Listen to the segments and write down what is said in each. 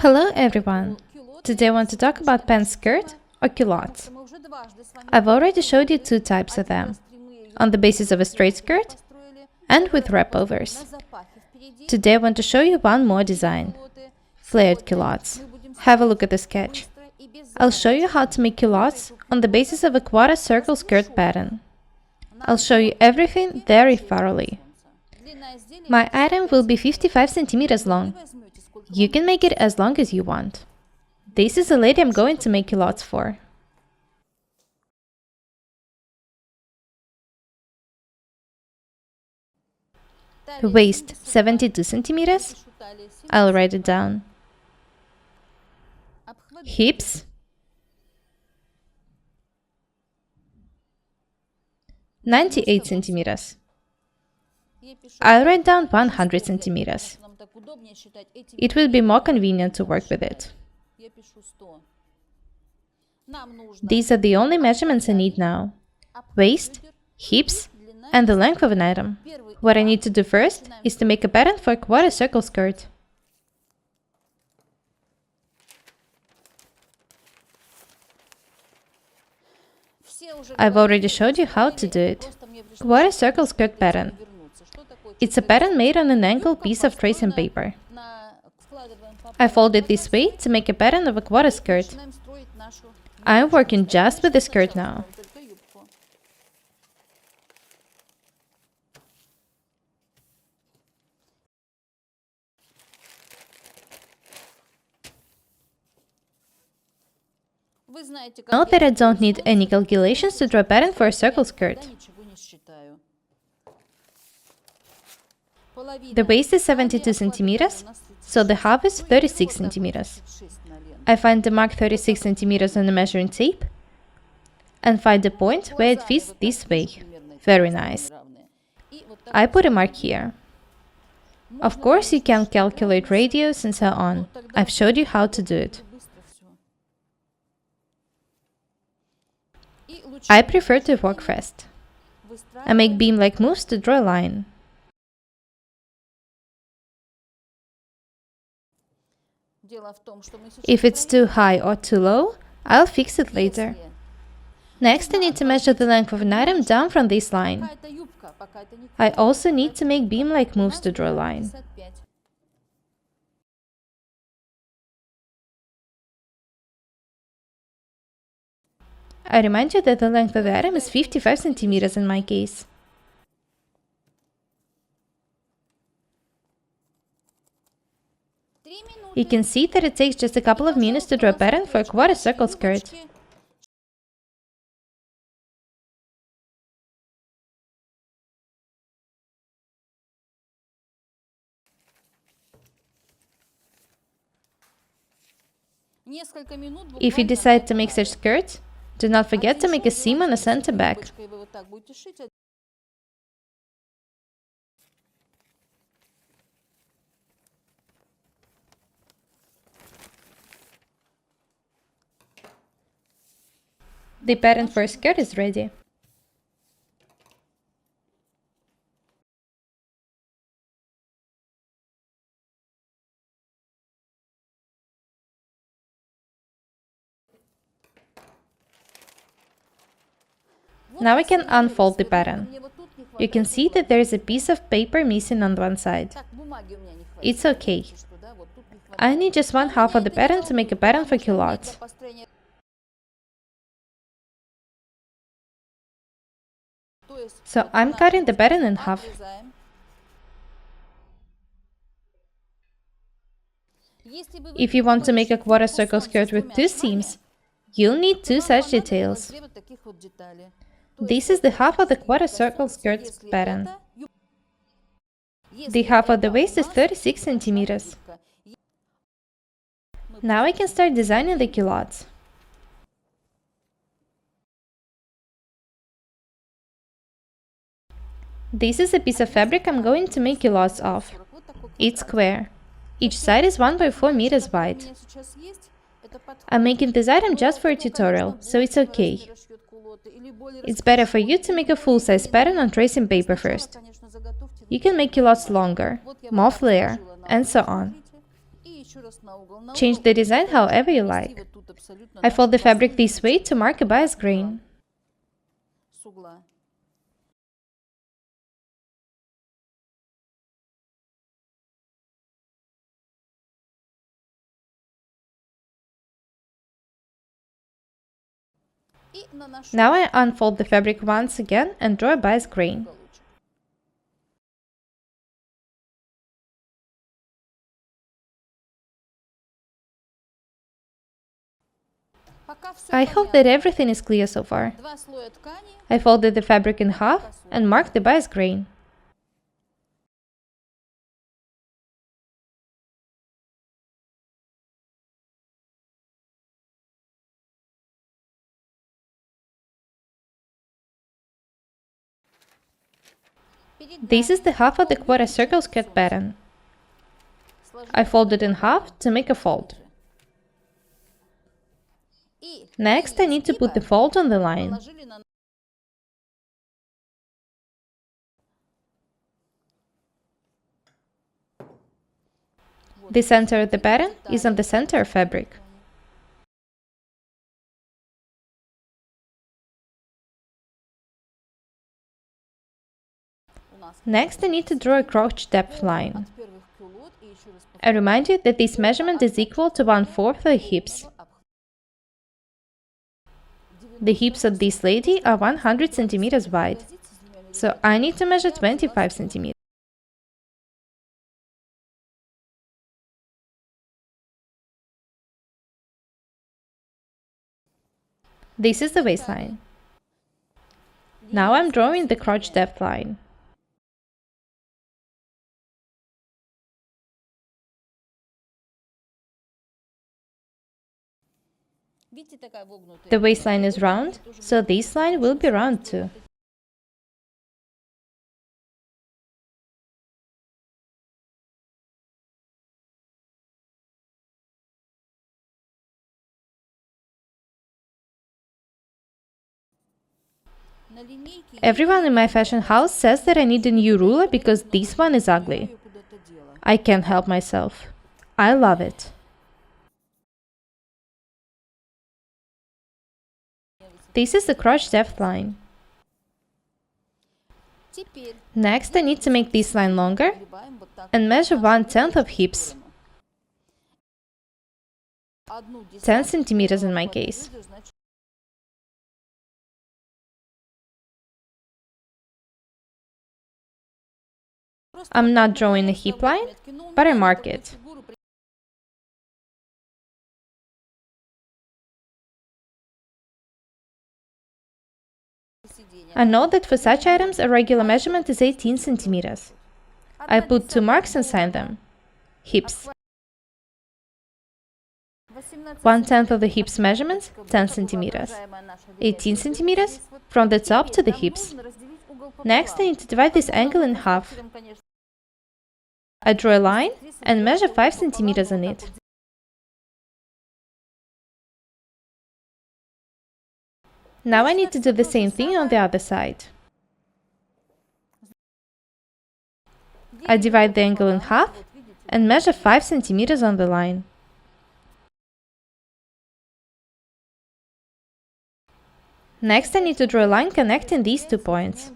Hello everyone! Today I want to talk about pants skirt or culottes. I've already showed you two types of them, on the basis of a straight skirt and with wrap-overs. Today I want to show you one more design, flared culottes. Have a look at the sketch. I'll show you how to make culottes on the basis of a quarter circle skirt pattern. I'll show you everything very thoroughly. My item will be 55 centimeters long. You can make it as long as you want. This is the lady I'm going to make culottes for. Waist 72 centimeters. I'll write it down. Hips 98 centimeters. I'll write down 100 centimeters. It will be more convenient to work with it. These are the only measurements I need now: waist, hips, and the length of an item. What I need to do first is to make a pattern for a quarter circle skirt. I've already showed you how to do it. Quarter circle skirt pattern. It's a pattern made on an angled piece of tracing paper. I fold it this way to make a pattern of a quarter skirt. I'm working just with the skirt now. Note that I don't need any calculations to draw a pattern for a circle skirt. The waist is 72 centimeters, so the half is 36 centimeters. I find the mark 36 centimeters on the measuring tape and find the point where it fits this way. Very nice. I put a mark here. Of course, you can calculate radius and so on. I've showed you how to do it. I prefer to work fast. I make beam-like moves to draw a line. If it's too high or too low, I'll fix it later. Next, I need to measure the length of an item down from this line. I also need to make beam-like moves to draw a line. I remind you that the length of the item is 55 centimeters in my case. You can see that it takes just a couple of minutes to draw a pattern for a quarter circle skirt. If you decide to make such skirts, do not forget to make a seam on the center back. The pattern for a skirt is ready. Now I can unfold the pattern. You can see that there is a piece of paper missing on one side. It's okay. I need just one half of the pattern to make a pattern for culottes. So I'm cutting the pattern in half. If you want to make a quarter circle skirt with two seams, you'll need two such details. This is the half of the quarter circle skirt pattern. The half of the waist is 36 centimeters. Now I can start designing the culottes. This is a piece of fabric I'm going to make culottes of. It's square. Each side is 1.4 meters wide. I'm making this item just for a tutorial, so it's okay. It's better for you to make a full-size pattern on tracing paper first. You can make culottes longer, more flare, and so on. Change the design however you like. I fold the fabric this way to mark a bias grain. Now I unfold the fabric once again and draw a bias grain. I hope that everything is clear so far. I folded the fabric in half and marked the bias grain. This is the half of the quarter circle skirt pattern. I fold it in half to make a fold. Next, I need to put the fold on the line. The center of the pattern is on the center of fabric. Next, I need to draw a crotch depth line. I remind you that this measurement is equal to 1/4 of the hips. The hips of this lady are 100 centimeters wide, so I need to measure 25 centimeters. This is the waistline. Now I'm drawing the crotch depth line. The waistline is round, so this line will be round too. Everyone in my fashion house says that I need a new ruler because this one is ugly. I can't help myself. I love it. This is the crotch depth line. Next, I need to make this line longer and measure 1/10 of hips. 10 centimeters in my case. I'm not drawing a hip line, but I mark it. I know that for such items a regular measurement is 18 centimeters. I put 2 marks and sign them. Hips. 1/10 of the hips measurements, 10 centimeters. 18 centimeters from the top to the hips. Next, I need to divide this angle in half. I draw a line and measure 5 centimeters on it. Now I need to do the same thing on the other side. I divide the angle in half and measure 5 centimeters on the line. Next, I need to draw a line connecting these 2 points.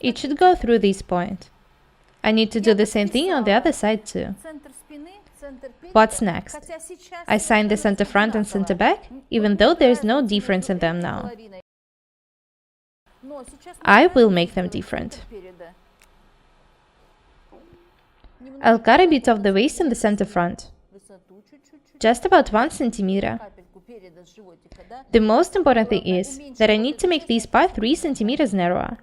It should go through this point. I need to do the same thing on the other side too. What's next? I sign the center front and center back, even though there is no difference in them now. I will make them different. I'll cut a bit off the waist in the center front. Just about 1 centimeter. The most important thing is that I need to make this part 3 centimeters narrower.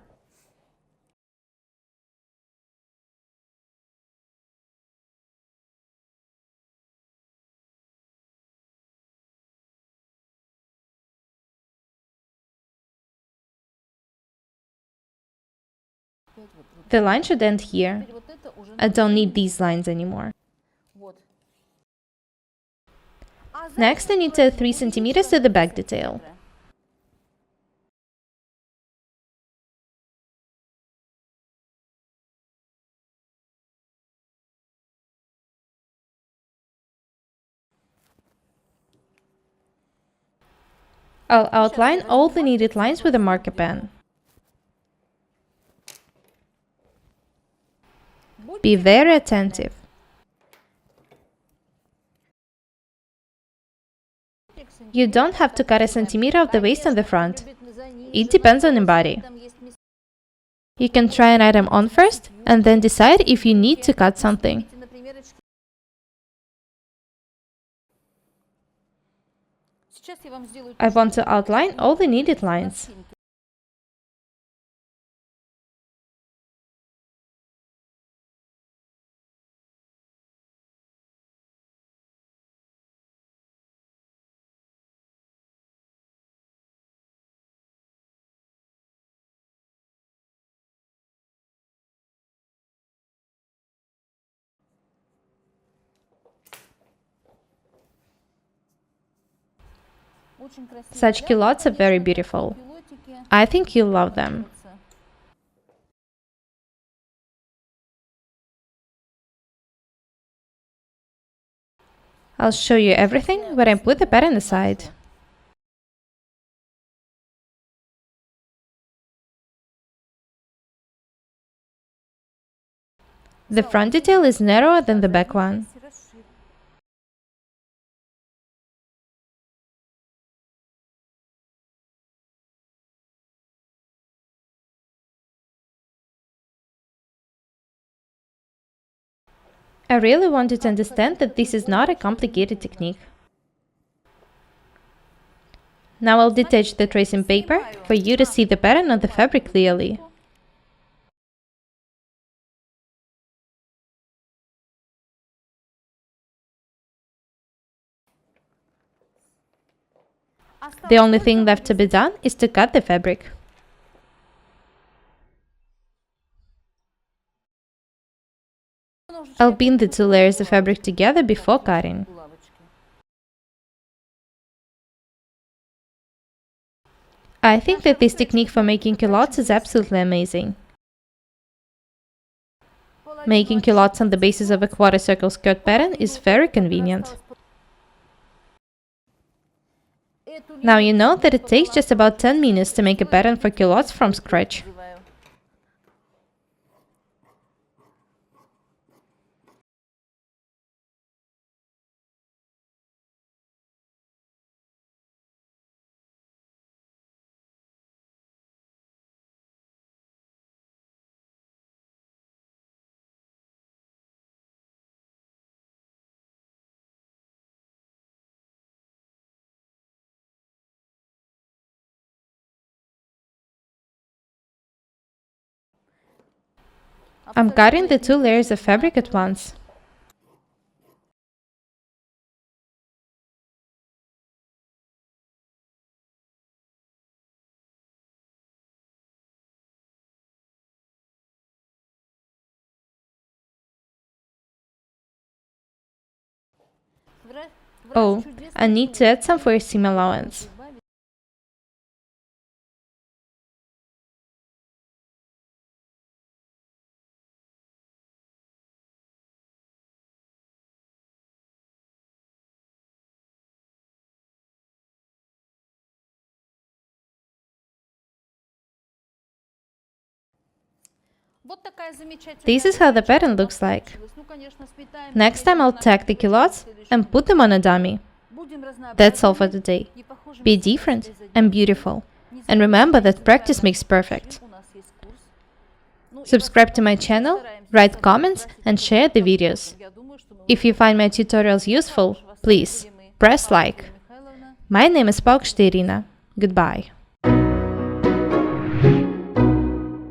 The line should end here. I don't need these lines anymore. Next, I need to add 3 centimeters to the back detail. I'll outline all the needed lines with a marker pen. Be very attentive. You don't have to cut a centimeter of the waist on the front. It depends on the body. You can try an item on first, and then decide if you need to cut something. I want to outline all the needed lines. Such culottes are very beautiful. I think you'll love them. I'll show you everything when I put the pattern aside. The front detail is narrower than the back one. I really want you to understand that this is not a complicated technique. Now I'll detach the tracing paper for you to see the pattern on the fabric clearly. The only thing left to be done is to cut the fabric. I'll bind the 2 layers of fabric together before cutting. I think that this technique for making culottes is absolutely amazing. Making culottes on the basis of a quarter circle skirt pattern is very convenient. Now you know that it takes just about 10 minutes to make a pattern for culottes from scratch. I'm cutting the 2 layers of fabric at once. Oh, I need to add some for a seam allowance. This is how the pattern looks like. Next time I'll tag the culottes and put them on a dummy. That's all for today. Be different and beautiful. And remember that practice makes perfect. Subscribe to my channel, write comments and share the videos. If you find my tutorials useful, please press like. My name is Paukštė Irina. Goodbye.